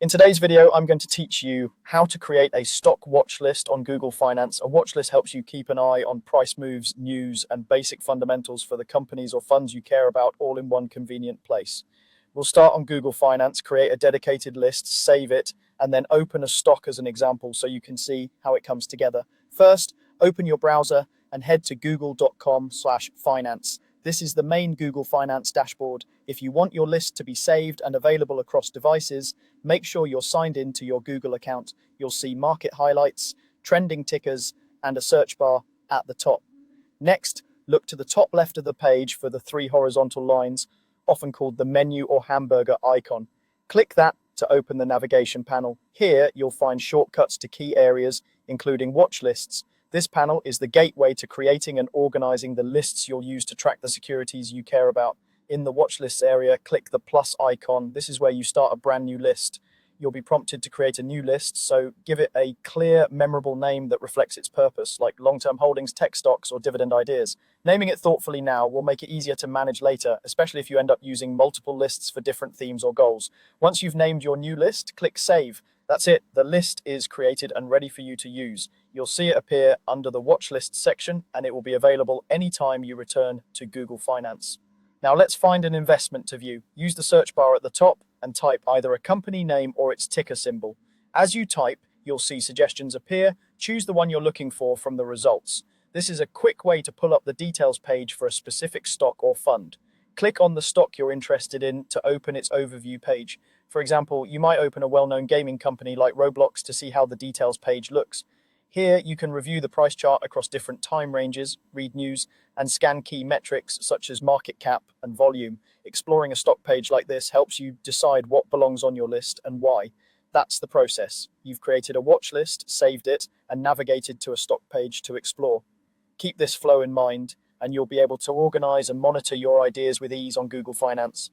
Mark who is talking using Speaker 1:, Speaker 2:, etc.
Speaker 1: In today's video, I'm going to teach you how to create a stock watch list on Google Finance. A watch list helps you keep an eye on price moves, news, and basic fundamentals for the companies or funds you care about all in one convenient place. We'll start on Google Finance, create a dedicated list, save it, and then open a stock as an example so you can see how it comes together. First, open your browser and head to google.com/finance. This is the main Google Finance dashboard. If you want your list to be saved and available across devices, make sure you're signed in to your Google account. You'll see market highlights, trending tickers, and a search bar at the top. Next, look to the top left of the page for the three horizontal lines, often called the menu or hamburger icon. Click that to open the navigation panel. Here, you'll find shortcuts to key areas, including watch lists. This panel is the gateway to creating and organizing the lists you'll use to track the securities you care about. In the watch lists area, click the plus icon. This is where you start a brand new list. You'll be prompted to create a new list, so give it a clear, memorable name that reflects its purpose, like long-term holdings, tech stocks, or dividend ideas. Naming it thoughtfully now will make it easier to manage later, especially if you end up using multiple lists for different themes or goals. Once you've named your new list, click Save. That's it. The list is created and ready for you to use. You'll see it appear under the watch list section, and it will be available anytime you return to Google Finance. Now let's find an investment to view. Use the search bar at the top and type either a company name or its ticker symbol. As you type, you'll see suggestions appear. Choose the one you're looking for from the results. This is a quick way to pull up the details page for a specific stock or fund. Click on the stock you're interested in to open its overview page. For example, you might open a well-known gaming company like Roblox to see how the details page looks. Here, you can review the price chart across different time ranges, read news, and scan key metrics such as market cap and volume. Exploring a stock page like this helps you decide what belongs on your list and why. That's the process. You've created a watch list, saved it, and navigated to a stock page to explore. Keep this flow in mind, and you'll be able to organize and monitor your ideas with ease on Google Finance.